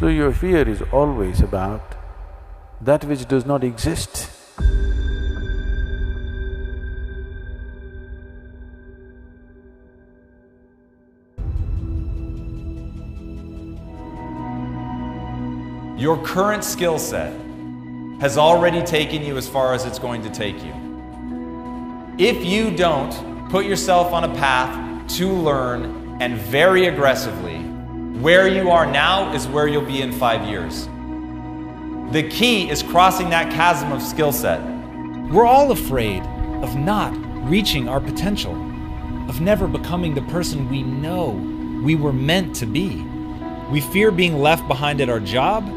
So your fear is always about that which does not exist. Your current skill set has already taken you as far as it's going to take you. If you don't put yourself on a path to learn, and very aggressively, where you are now is where you'll be in 5 years. The key is crossing that chasm of skill set. We're all afraid of not reaching our potential, of never becoming the person we know we were meant to be. We fear being left behind at our job.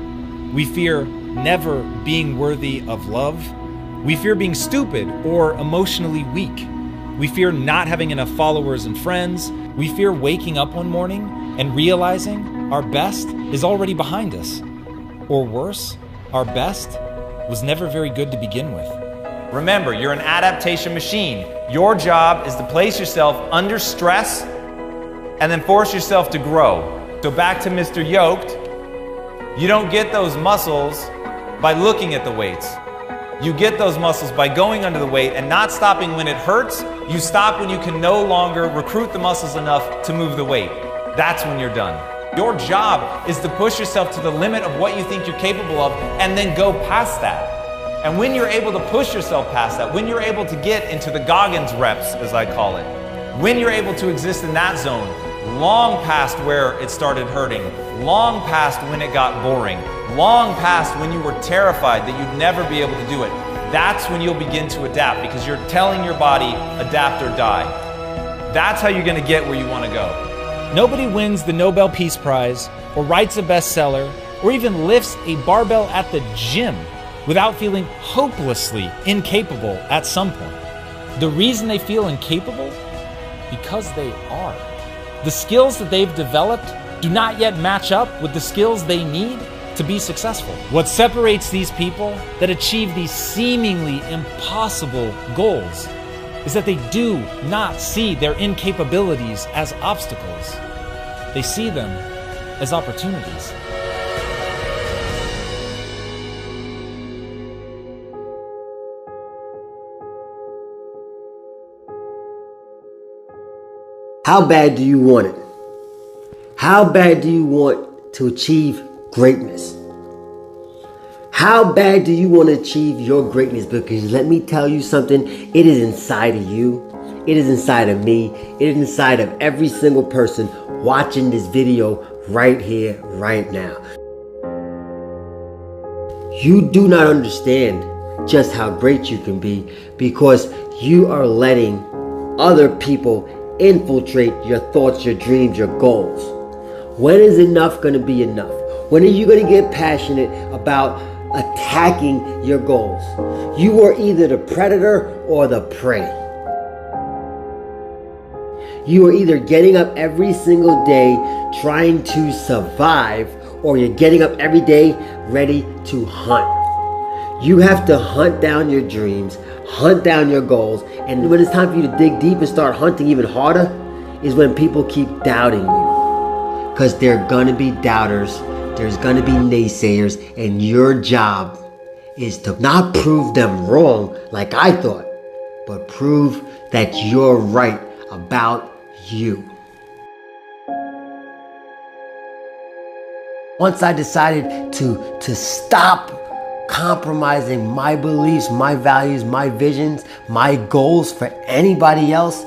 We fear never being worthy of love. We fear being stupid or emotionally weak. We fear not having enough followers and friends. We fear waking up one morning and realizing our best is already behind us. Or worse, our best was never very good to begin with. Remember, you're an adaptation machine. Your job is to place yourself under stress and then force yourself to grow. So back to Mr. Yoked, you don't get those muscles by looking at the weights. You get those muscles by going under the weight and not stopping when it hurts. You stop when you can no longer recruit the muscles enough to move the weight. That's when you're done. Your job is to push yourself to the limit of what you think you're capable of and then go past that. And when you're able to push yourself past that, when you're able to get into the Goggins reps, as I call it, when you're able to exist in that zone, long past where it started hurting, long past when it got boring, long past when you were terrified that you'd never be able to do it, that's when you'll begin to adapt, because you're telling your body, adapt or die. That's how you're going to get where you want to go. Nobody wins the Nobel Peace Prize, or writes a bestseller, or even lifts a barbell at the gym without feeling hopelessly incapable at some point. The reason they feel incapable? Because they are. The skills that they've developed do not yet match up with the skills they need to be successful. What separates these people that achieve these seemingly impossible goals is that they do not see their incapabilities as obstacles. They see them as opportunities. How bad do you want it? How bad do you want to achieve greatness? How bad do you want to achieve your greatness? Because let me tell you something, it is inside of you. It is inside of me. It is inside of every single person watching this video right here, right now. You do not understand just how great you can be because you are letting other people infiltrate your thoughts, your dreams, your goals. When is enough going to be enough? When are you going to get passionate about attacking your goals? You are either the predator or the prey. You are either getting up every single day trying to survive, or you're getting up every day ready to hunt. You have to hunt down your dreams, hunt down your goals, and when it's time for you to dig deep and start hunting even harder is when people keep doubting you. Because there are gonna be doubters, there's gonna be naysayers, and your job is to not prove them wrong like I thought, but prove that you're right about you. Once I decided to stop compromising my beliefs, my values, my visions, my goals for anybody else,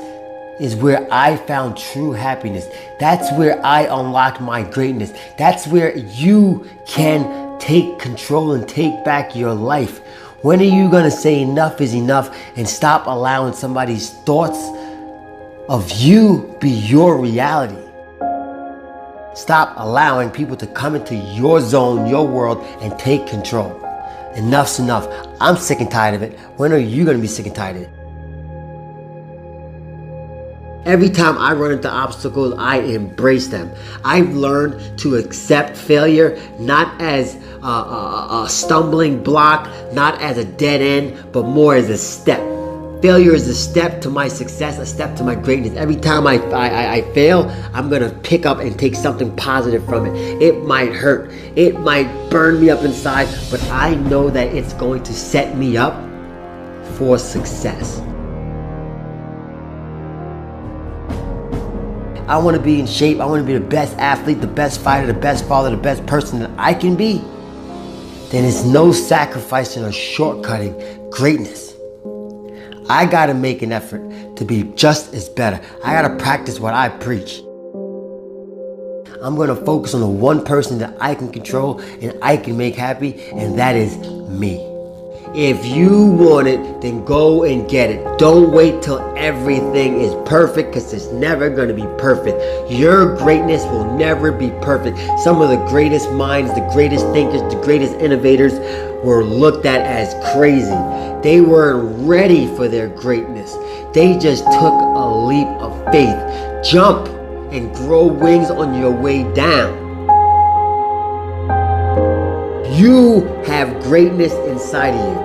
is where I found true happiness. That's where I unlocked my greatness. That's where you can take control and take back your life. When are you gonna say enough is enough and stop allowing somebody's thoughts of you be your reality? Stop allowing people to come into your zone, your world, and take control. Enough's enough. I'm sick and tired of it. When are you going to be sick and tired of it? Every time I run into obstacles, I embrace them. I've learned to accept failure not as a stumbling block, not as a dead end, but more as a step. Failure is a step to my success, a step to my greatness. Every time I fail, I'm gonna pick up and take something positive from it. It might hurt, it might burn me up inside, but I know that it's going to set me up for success. I want to be in shape. I want to be the best athlete, the best fighter, the best father, the best person that I can be. Then it's no sacrificing or shortcutting greatness. I gotta make an effort to be just as better. I gotta practice what I preach. I'm gonna focus on the one person that I can control and I can make happy, and that is me. If you want it, then go and get it. Don't wait till everything is perfect, because it's never gonna be perfect. Your greatness will never be perfect. Some of the greatest minds, the greatest thinkers, the greatest innovators were looked at as crazy. They weren't ready for their greatness. They just took a leap of faith. Jump and grow wings on your way down. You have greatness inside of you.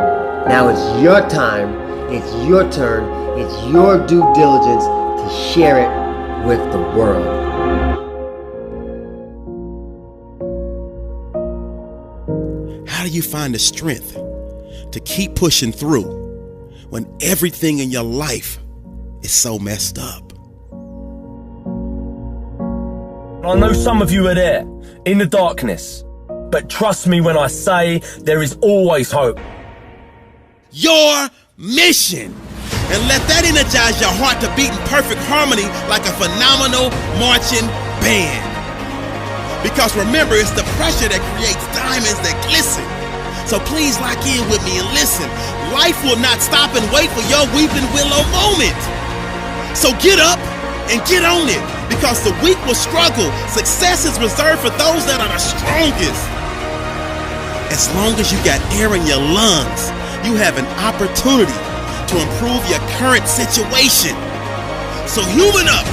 Now it's your time, it's your turn, it's your due diligence to share it with the world. How do you find the strength to keep pushing through when everything in your life is so messed up? I know some of you are there, in the darkness. But trust me when I say there is always hope. Your mission. And let that energize your heart to beat in perfect harmony like a phenomenal marching band. Because remember, it's the pressure that creates diamonds that glisten. So please lock in with me and listen. Life will not stop and wait for your weeping willow moment. So get up and get on it. Because the weak will struggle. Success is reserved for those that are the strongest. As long as you got air in your lungs, you have an opportunity to improve your current situation. So human up,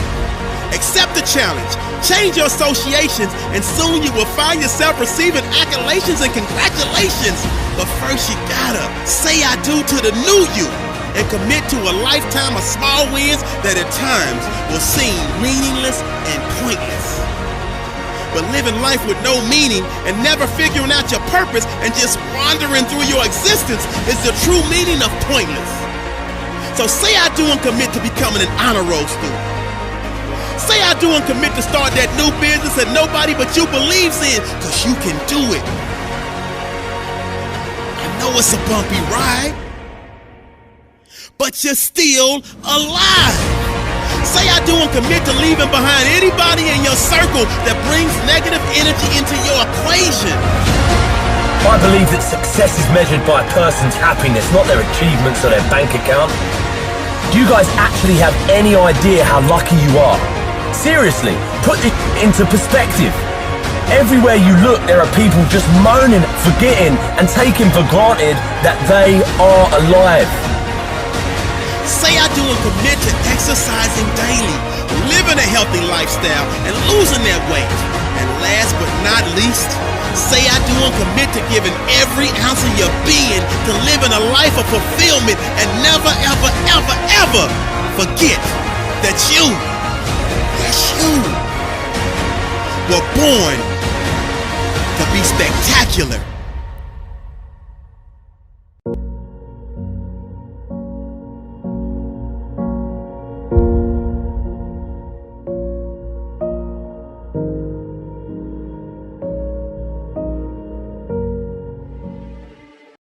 accept the challenge, change your associations, and soon you will find yourself receiving accolations and congratulations. But first you gotta say I do to the new you and commit to a lifetime of small wins that at times will seem meaningless and pointless. But living life with no meaning and never figuring out your purpose and just wandering through your existence is the true meaning of pointless. So say I do and commit to becoming an honor roll student. Say I do and commit to start that new business that nobody but you believes in, because you can do it. I know it's a bumpy ride, but you're still alive. Say I do and commit to leaving behind anybody in your circle that brings negative energy into your equation. I believe that success is measured by a person's happiness, not their achievements or their bank account. Do you guys actually have any idea how lucky you are? Seriously, put this into perspective. Everywhere you look, there are people just moaning, forgetting, and taking for granted that they are alive. Say I do and commit to exercising daily, living a healthy lifestyle, and losing that weight. And last but not least, say I do and commit to giving every ounce of your being to living a life of fulfillment and never, ever, ever, ever forget that you, yes you, were born to be spectacular.